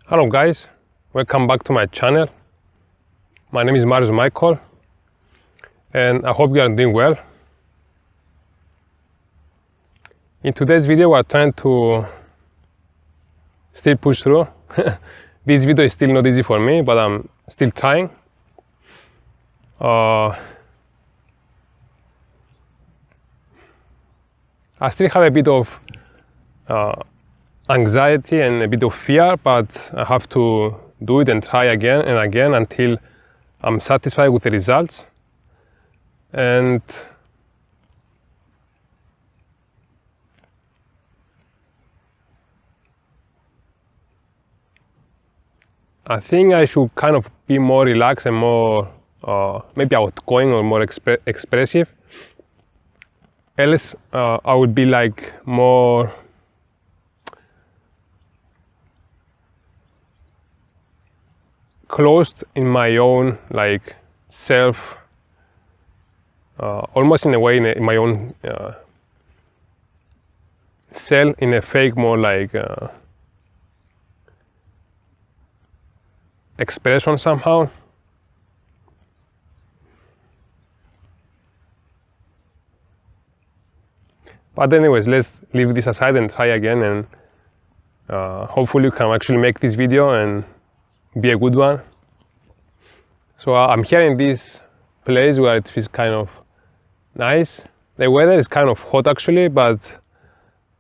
Hello guys, welcome back to my channel. My name is Marius Michael and I hope you are doing well. In today's video we are trying to still push through. This video is still not easy for me, but I'm still trying. I still have a bit of anxiety and a bit of fear, but I have to do it and try again and again until I'm satisfied with the results. And I think I should kind of be more relaxed and more maybe outgoing or more expressive. Else I would be like more closed in my own like self, almost in a way in my own cell, in a fake more like expression somehow. But anyways, let's leave this aside and try again, and hopefully you can actually make this video and be a good one. So I'm here in this place where it feels kind of nice. The weather is kind of hot actually, but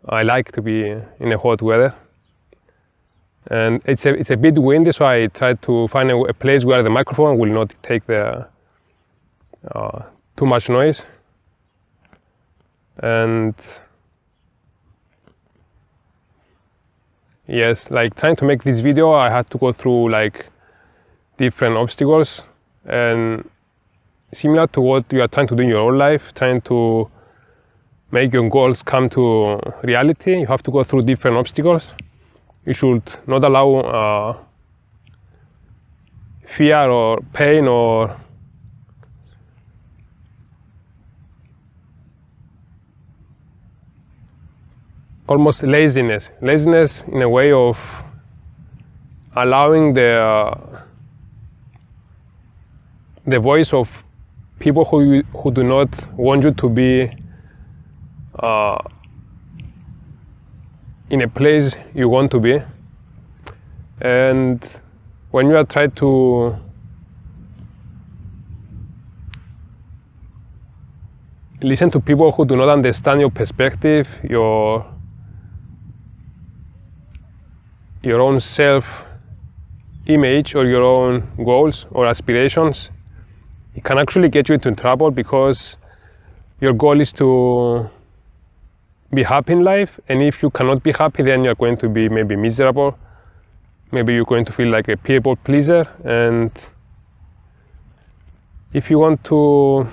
I like to be in a hot weather. And it's a bit windy, so I try to find a place where the microphone will not take the too much noise. And yes, like trying to make this video, I had to go through like different obstacles, and similar to what you are trying to do in your own life, trying to make your goals come to reality, you have to go through different obstacles. You should not allow fear or pain or almost laziness in a way of allowing the voice of people who do not want you to be in a place you want to be. And when you are trying to listen to people who do not understand your perspective, your own self-image or your own goals or aspirations, it can actually get you into trouble, because your goal is to be happy in life, and if you cannot be happy, then you're going to be maybe miserable. Maybe you're going to feel like a people pleaser, and if you want to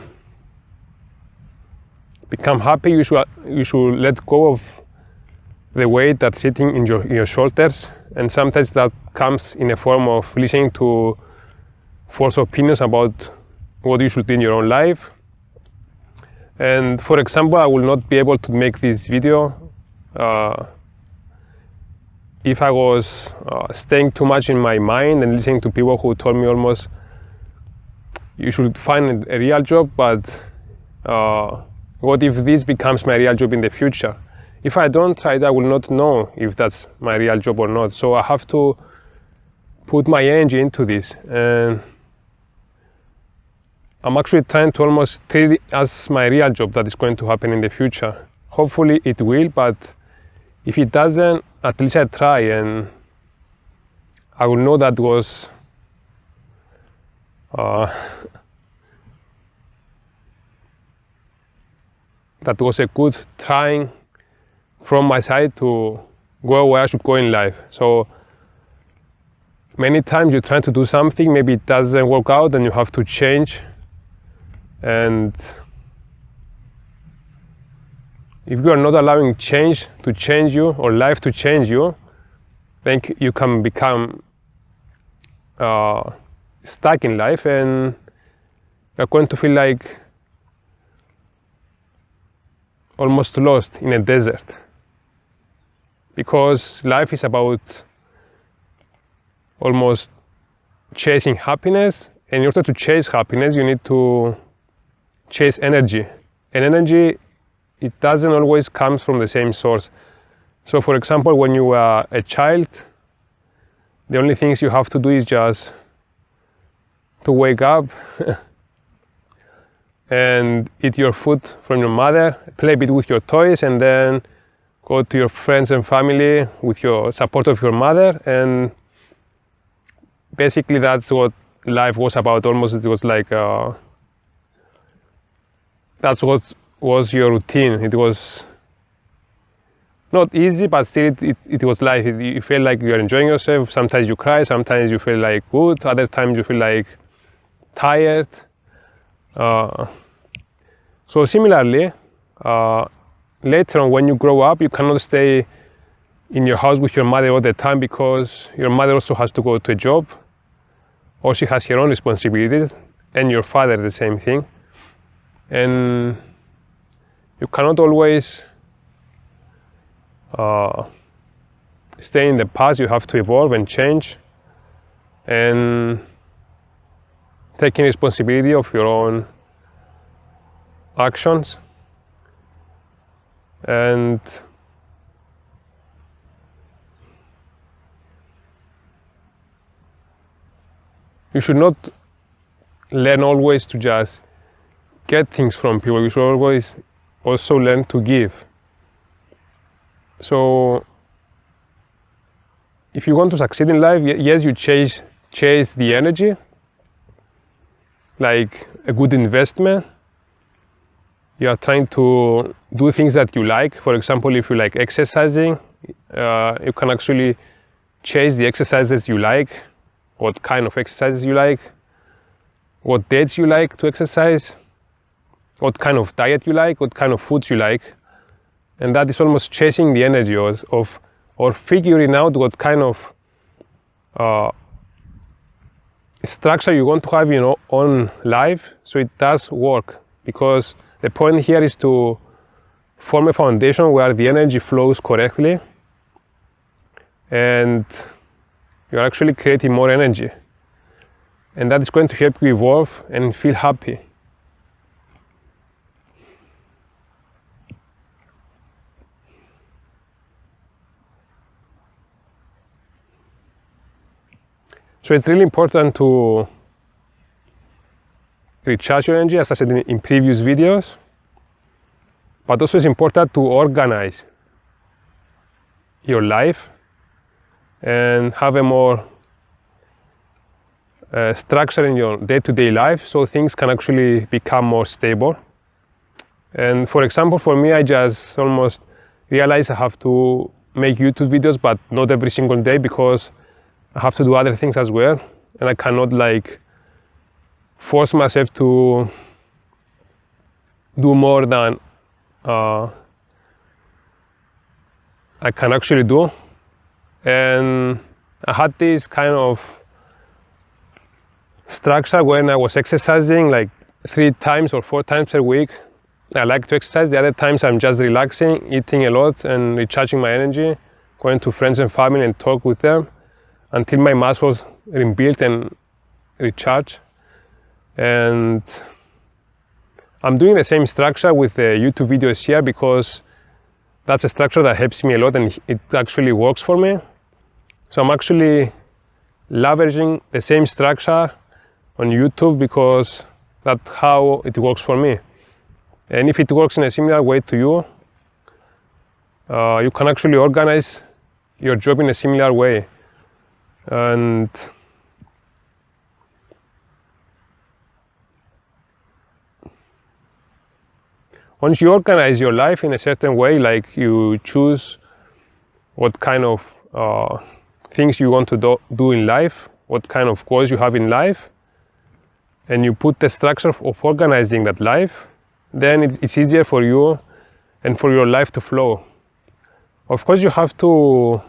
become happy, you should let go of the weight that's sitting in your shoulders, and sometimes that comes in a form of listening to false opinions about what you should do in your own life. And for example, I will not be able to make this video if I was staying too much in my mind and listening to people who told me almost you should find a real job, but what if this becomes my real job in the future? If I don't try it, I will not know if that's my real job or not. So I have to put my energy into this, and I'm actually trying to almost treat it as my real job that is going to happen in the future. Hopefully it will, but if it doesn't, at least I try, and I will know that was a good trying from my side to go where I should go in life. So many times you're trying to do something, maybe it doesn't work out, and you have to change. And if you are not allowing change to change you, or life to change you, then you can become stuck in life, and you're going to feel like almost lost in a desert. Because life is about almost chasing happiness. And in order to chase happiness, you need to chase energy. And energy, it doesn't always come from the same source. So for example, when you are a child, the only things you have to do is just to wake up and eat your food from your mother, play a bit with your toys, and then go to your friends and family with your support of your mother. And basically that's what life was about. Almost it was like that's what was your routine. It was not easy, but still it was life. You feel like you're enjoying yourself. Sometimes you cry, sometimes you feel like good, other times you feel like tired. So similarly, later on when you grow up, you cannot stay in your house with your mother all the time, because your mother also has to go to a job, or she has her own responsibilities, and your father the same thing. And you cannot always stay in the past. You have to evolve and change and taking responsibility of your own actions. And you should not learn always to just get things from people. You should always also learn to give. So if you want to succeed in life, yes, you chase the energy, like a good investment. You are trying to do things that you like. For example, if you like exercising, you can actually chase the exercises you like, what kind of exercises you like, what dates you like to exercise, what kind of diet you like, what kind of foods you like. And that is almost chasing the energy or figuring out what kind of structure you want to have in your own life, so it does work. Because the point here is to form a foundation where the energy flows correctly, and you're actually creating more energy, and that is going to help you evolve and feel happy. So it's really important to recharge your energy, as I said in previous videos, but also it's important to organize your life and have a more structure in your day-to-day life, so things can actually become more stable. And for example, for me, I just almost realized I have to make YouTube videos, but not every single day, because I have to do other things as well, and I cannot like force myself to do more than I can actually do. And I had this kind of structure when I was exercising like 3 times or 4 times a week. I like to exercise. The other times I'm just relaxing, eating a lot and recharging my energy, going to friends and family and talk with them until my muscles rebuild and recharge. And I'm doing the same structure with the YouTube videos here, because that's a structure that helps me a lot and it actually works for me. So I'm actually leveraging the same structure on YouTube, because that's how it works for me. And if it works in a similar way to you, you can actually organize your job in a similar way. And once you organize your life in a certain way, like you choose what kind of things you want to do in life, what kind of goals you have in life, and you put the structure of organizing that life, then it's easier for you and for your life to flow. Of course, you have to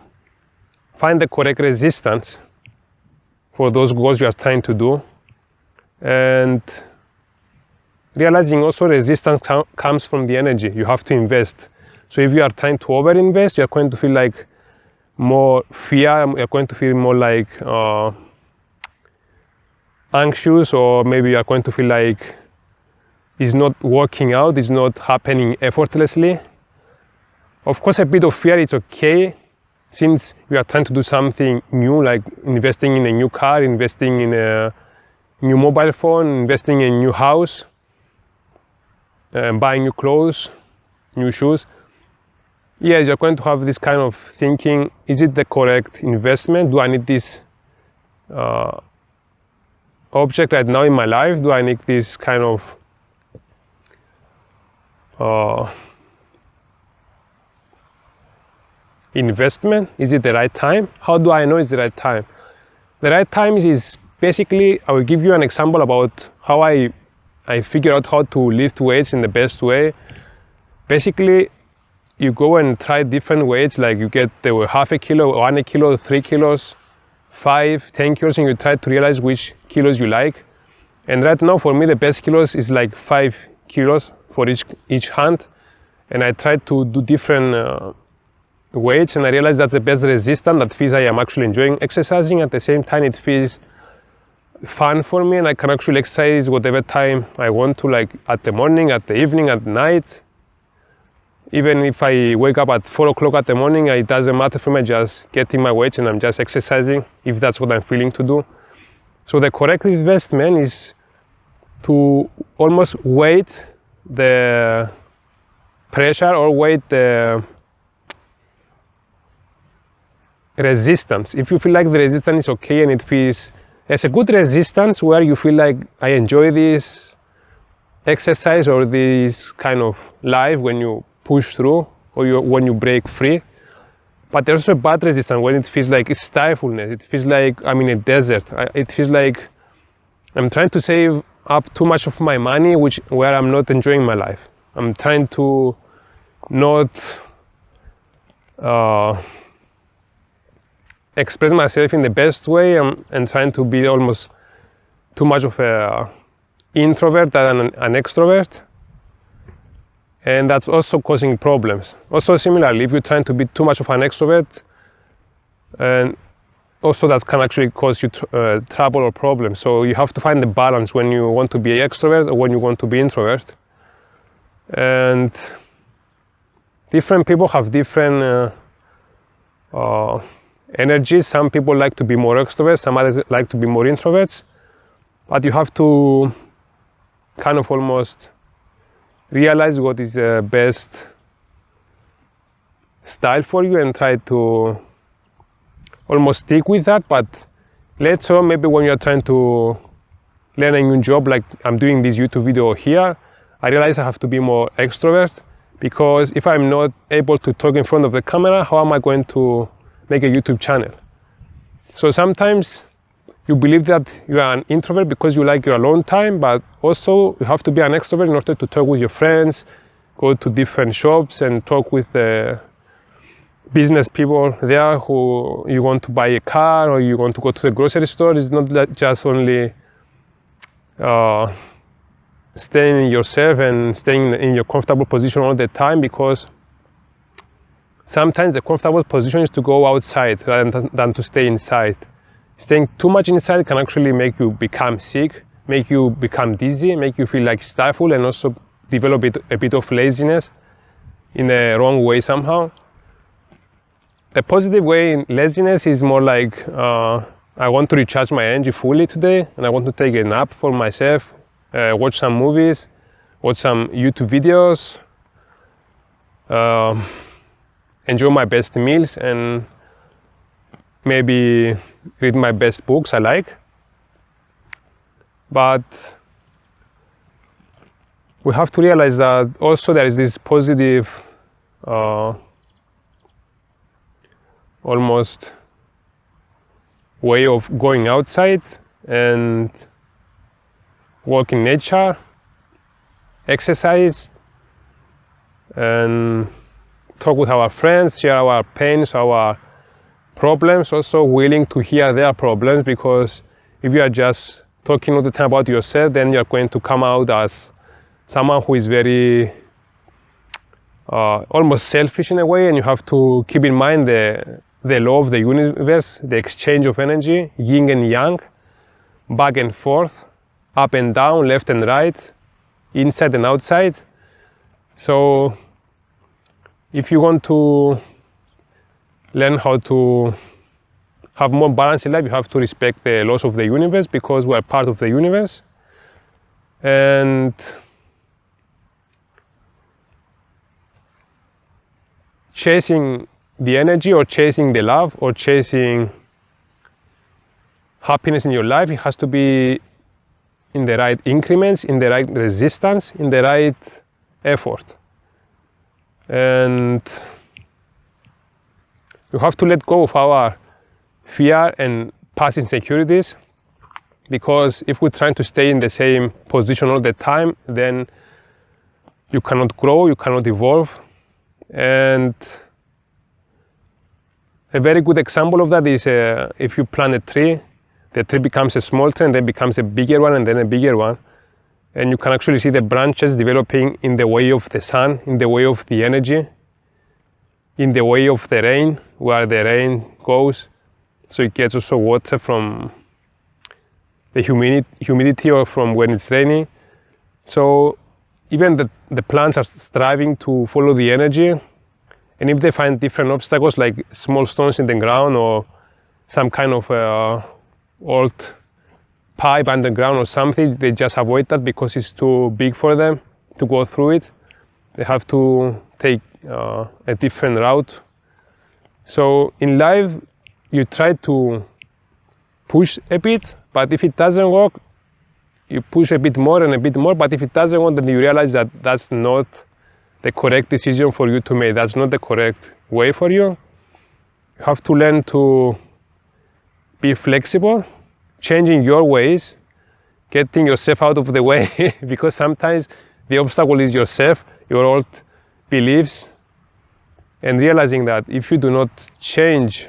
find the correct resistance for those goals you are trying to do, and realizing also resistance comes from the energy you have to invest. So if you are trying to over invest, you are going to feel like more fear, you're going to feel more like anxious, or maybe you're going to feel like it's not working out, it's not happening effortlessly. Of course, a bit of fear is okay, since you are trying to do something new, like investing in a new car, investing in a new mobile phone, investing in a new house, buying new clothes, new shoes. Yes, you're going to have this kind of thinking, is it the correct investment? Do I need this object right now in my life? Do I need this kind of investment? Is it the right time? How do I know it's the right time? The right time is basically, I will give you an example about how I figure out how to lift weights in the best way. Basically, you go and try different weights, like you get the half a kilo, 1 kilo, 3 kilos, 5, 10 kilos, and you try to realize which kilos you like. And right now for me the best kilos is like 5 kilos for each hand, and I try to do different weights, and I realize that's the best resistance, that feels I am actually enjoying exercising. At the same time it feels fun for me, and I can actually exercise whatever time I want to, like at the morning, at the evening, at night. Even if I wake up at 4 o'clock at the morning, it doesn't matter for me, just getting my weights and I'm just exercising if that's what I'm feeling to do. So the correct investment is to almost weight the pressure or weight the resistance. If you feel like the resistance is okay and it feels as a good resistance where you feel like I enjoy this exercise or this kind of life when you push through or when you break free. But there's also a bad resistance when it feels like it's stifleness. It feels like I'm in a desert. It feels like I'm trying to save up too much of my money, where I'm not enjoying my life. I'm trying to not express myself in the best way, and trying to be almost too much of an introvert than an extrovert. And that's also causing problems. Also similarly, if you're trying to be too much of an extrovert, and also that can actually cause you trouble or problems. So you have to find the balance when you want to be an extrovert or when you want to be introvert. And different people have different energies. Some people like to be more extroverts, some others like to be more introverts. But you have to kind of almost realize what is the best style for you and try to almost stick with that. But later on, maybe when you're trying to learn a new job, like I'm doing this YouTube video here, I realize I have to be more extrovert, because if I'm not able to talk in front of the camera, how am I going to make a YouTube channel? So sometimes you believe that you are an introvert because you like your alone time, but also you have to be an extrovert in order to talk with your friends, go to different shops and talk with business people there who you want to buy a car or you want to go to the grocery store. It's not just only staying in yourself and staying in your comfortable position all the time, because sometimes the comfortable position is to go outside rather than to stay inside. Staying too much inside can actually make you become sick, make you become dizzy, make you feel like stifled, and also develop a bit of laziness in a wrong way somehow. The positive way in laziness is more like I want to recharge my energy fully today, and I want to take a nap for myself, watch some movies, watch some YouTube videos, enjoy my best meals, and maybe read my best books I like. But we have to realize that also there is this positive almost way of going outside and walk in nature, exercise, and talk with our friends, share our pains, our problems, also willing to hear their problems, because if you are just talking all the time about yourself, then you're going to come out as someone who is very almost selfish in a way, and you have to keep in mind the the law of the universe, the exchange of energy, yin and yang, back and forth, up and down, left and right, inside and outside. So if you want to learn how to have more balance in life, you have to respect the laws of the universe, because we are part of the universe. And chasing the energy, or chasing the love, or chasing happiness in your life, it has to be in the right increments, in the right resistance, in the right effort. And you have to let go of our fear and past insecurities, because if we're trying to stay in the same position all the time, then you cannot grow, you cannot evolve. And a very good example of that is if you plant a tree, the tree becomes a small tree and then becomes a bigger one and then a bigger one. And you can actually see the branches developing in the way of the sun, in the way of the energy, in the way of the rain, where the rain goes. So it gets also water from the humidity or from when it's raining. So even the plants are striving to follow the energy. And if they find different obstacles, like small stones in the ground or some kind of old pipe underground or something, they just avoid that because it's too big for them to go through it. They have to take a different route. So in life, you try to push a bit, but if it doesn't work, you push a bit more and a bit more. But if it doesn't work, then you realize that that's not the correct decision for you to make. That's not the correct way for you. You have to learn to be flexible, changing your ways, getting yourself out of the way, because sometimes the obstacle is yourself, your old beliefs, and realizing that if you do not change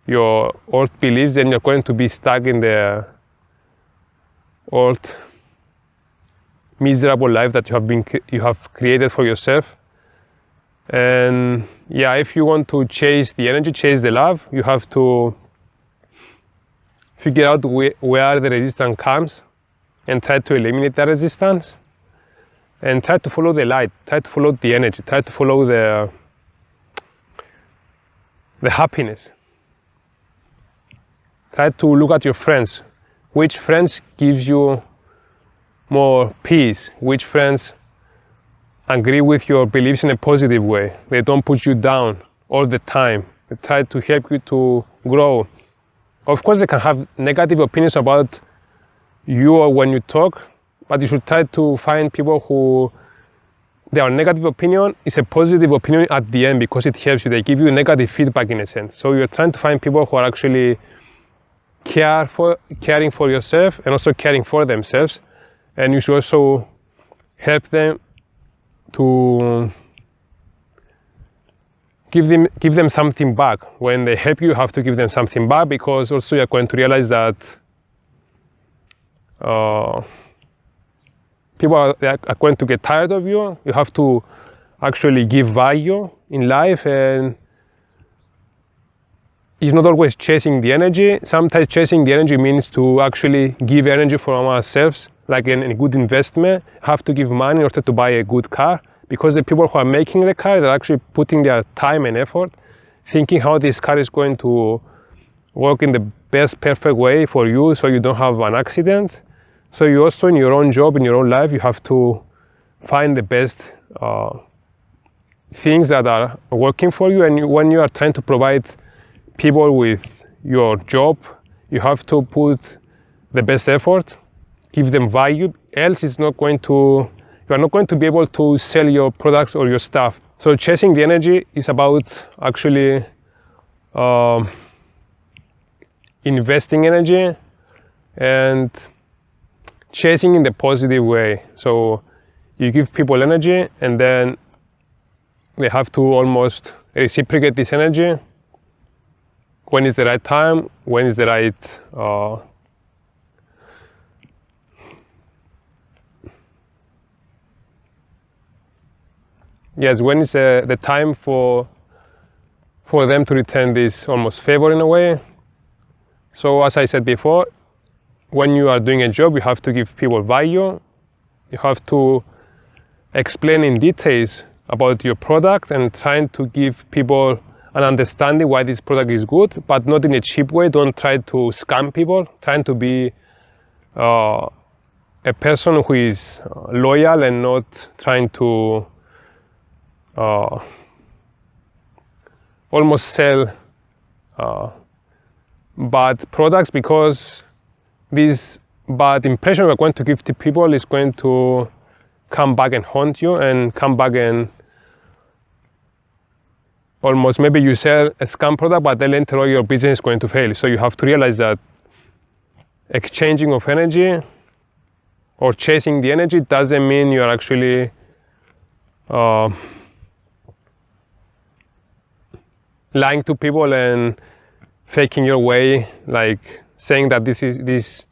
your old beliefs, then you're going to be stuck in the old miserable life that you have created for yourself. And yeah, if you want to chase the energy, chase the love, you have to figure out where the resistance comes and try to eliminate that resistance, and try to follow the light, try to follow the energy, try to follow the happiness. Try to look at your friends. Which friends gives you more peace? Which friends agree with your beliefs in a positive way? They don't put you down all the time. They try to help you to grow. Of course, they can have negative opinions about you or when you talk, but you should try to find people who their negative opinion is a positive opinion at the end, because it helps you. They give you negative feedback in a sense. So you're trying to find people who are actually caring for yourself and also caring for themselves. And you should also help them to give them something back. When they help you, you have to give them something back, because also you're going to realize that people are going to get tired of you. You have to actually give value in life, and it's not always chasing the energy. Sometimes chasing the energy means to actually give energy from ourselves, like a good investment. Have to give money in order to buy a good car, because the people who are making the car, they're actually putting their time and effort, thinking how this car is going to work in the best perfect way for you, so you don't have an accident. So you also, in your own job, in your own life, you have to find the best things that are working for you. And when you are trying to provide people with your job, you have to put the best effort, give them value, else you are not going to be able to sell your products or your stuff. So chasing the energy is about actually investing energy and chasing in the positive way. So you give people energy, and then they have to almost reciprocate this energy. When is the right time? When is the right yes, when is the time for for them to return this almost favor in a way. So as I said before, when you are doing a job, you have to give people value. You have to explain in details about your product and trying to give people an understanding why this product is good, but not in a cheap way. Don't try to scam people. Trying to be a person who is loyal and not trying to almost sell bad products, because this bad impression we're going to give to people is going to come back and haunt you and come back and almost maybe you sell a scam product, but then later on your business is going to fail. So you have to realize that exchanging of energy or chasing the energy doesn't mean you're actually lying to people and faking your way, like saying that this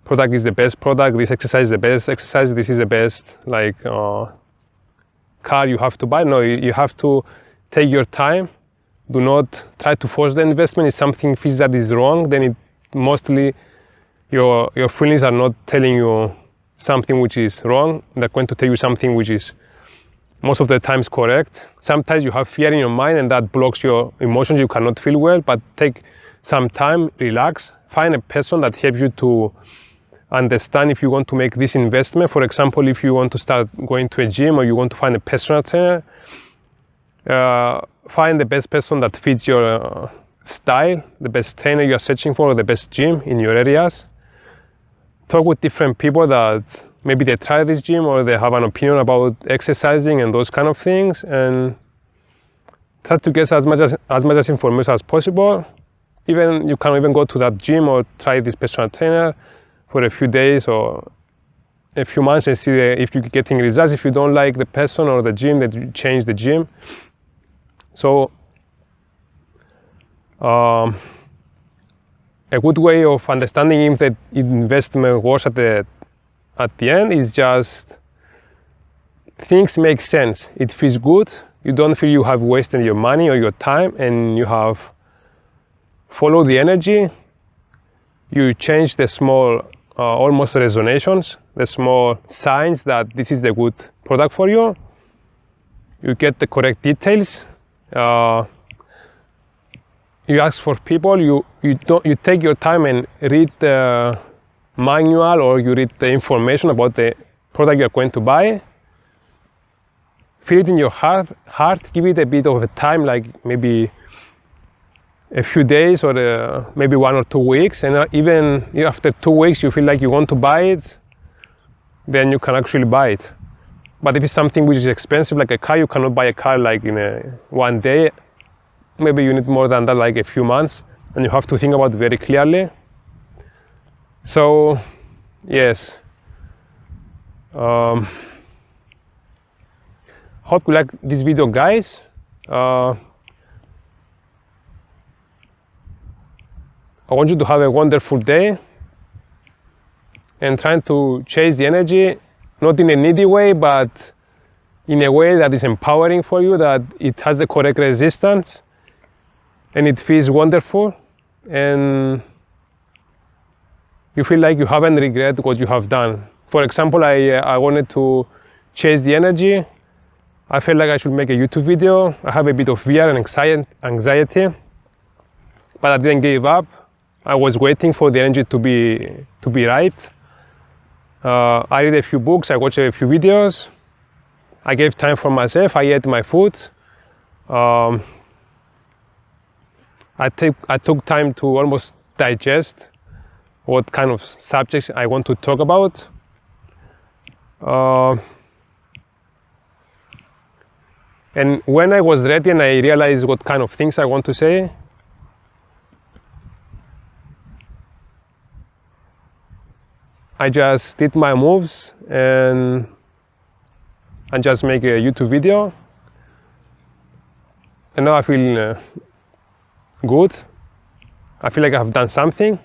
product is the best product, this exercise is the best exercise, this is the best car you have to buy. No, you have to take your time. Do not try to force the investment. If something feels that is wrong, then it mostly your feelings are not telling you something which is wrong. They're going to tell you something which is most of the times correct. Sometimes you have fear in your mind and that blocks your emotions. You cannot feel well, but take some time, relax, find a person that helps you to understand if you want to make this investment. For example, if you want to start going to a gym or you want to find a personal trainer, find the best person that fits your style, the best trainer you're searching for, or the best gym in your areas. Talk with different people that maybe they try this gym or they have an opinion about exercising and those kind of things, and try to get as much information as possible. Even you can even go to that gym or try this personal trainer for a few days or a few months and see if you're getting results. If you don't like the person or the gym, then you change the gym. So a good way of understanding if the investment works at the end is just things make sense. It feels good. You don't feel you have wasted your money or your time, and you have followed the energy. You change the small almost resonations, the small signs that this is the good product for you. You get the correct details. You ask for people. You take your time and read the manual, or you read the information about the product you're going to buy. Feel it in your heart. Give it a bit of a time, like maybe a few days or maybe 1 or 2 weeks, and even after 2 weeks you feel like you want to buy it, then you can actually buy it. But if it's something which is expensive, like a car, you cannot buy a car like in one day. Maybe you need more than that, like a few months, and you have to think about it very clearly. So yes, hope you like this video, guys. I want you to have a wonderful day and trying to chase the energy, not in a needy way, but in a way that is empowering for you, that it has the correct resistance and it feels wonderful, and you feel like you haven't regret what you have done. For example, I wanted to chase the energy. I felt like I should make a YouTube video. I have a bit of fear and anxiety, but I didn't give up. I was waiting for the energy to be right. I read a few books, I watched a few videos. I gave time for myself, I ate my food. I took time to almost digest what kind of subjects I want to talk about. And when I was ready and I realized what kind of things I want to say, I just did my moves and just make a YouTube video. And now I feel good. I feel like I have done something.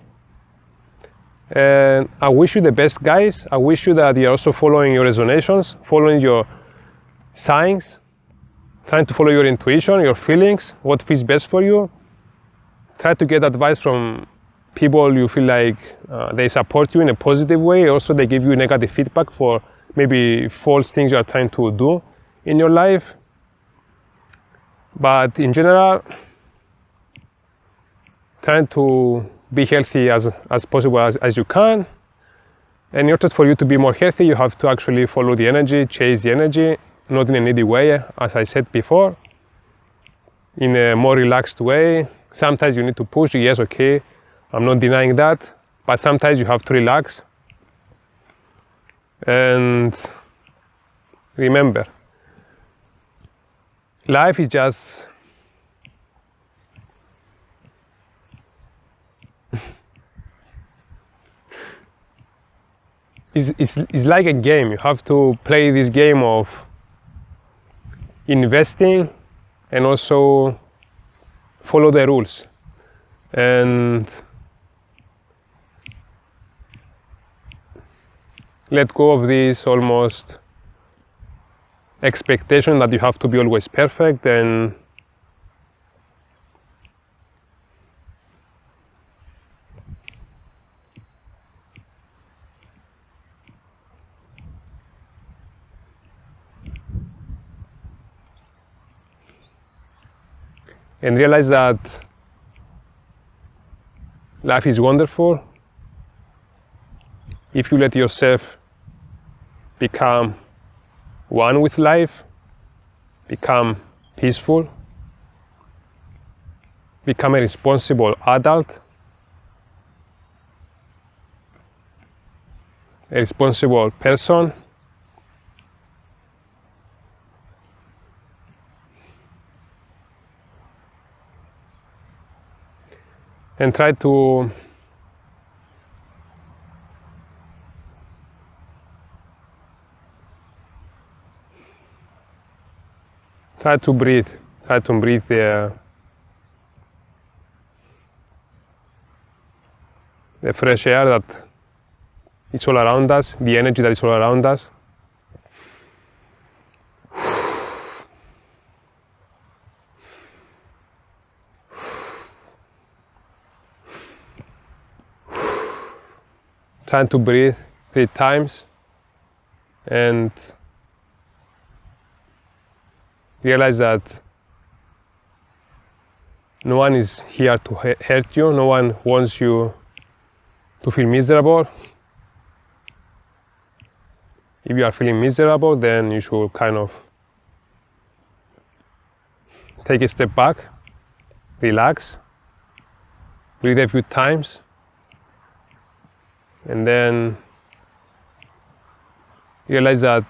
And I wish you the best, guys. I wish you that you're also following your resonations, following your signs. trying to follow your intuition, your feelings, what feels best for you. Try to get advice from people you feel like they support you in a positive way. Also, they give you negative feedback for maybe false things you are trying to do in your life. But in general, trying to be healthy as possible as you can. And in order for you to be more healthy, you have to actually follow the energy, chase the energy, not in a needy way, as I said before, in a more relaxed way. Sometimes you need to push, yes, okay, I'm not denying that, but sometimes you have to relax. And remember, life is just it's like a game. You have to play this game of investing and also follow the rules. And let go of this almost expectation that you have to be always perfect, and realize that life is wonderful if you let yourself become one with life, become peaceful, become a responsible adult, a responsible person. And try to breathe. Try to breathe the fresh air that is all around us, the energy that is all around us. Trying to breathe 3 times and realize that no one is here to hurt you. No one wants you to feel miserable. If you are feeling miserable, then you should kind of take a step back, relax, breathe a few times, and then realize that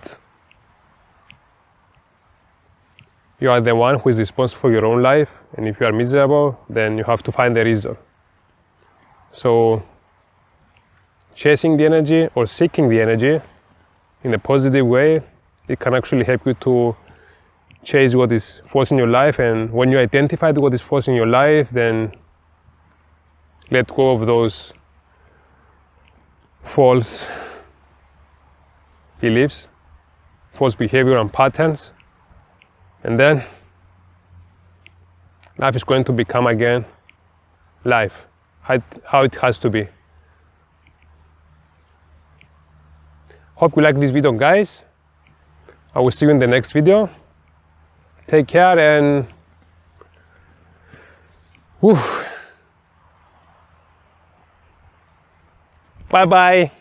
you are the one who is responsible for your own life, and if you are miserable, then you have to find the reason. So chasing the energy or seeking the energy in a positive way, it can actually help you to chase what is false in your life. And when you identify what is false in your life, then let go of those false beliefs, false behavior and patterns, and then life is going to become again life, how it has to be. Hope you like this video, guys. I will see you in the next video. Take care and bye bye.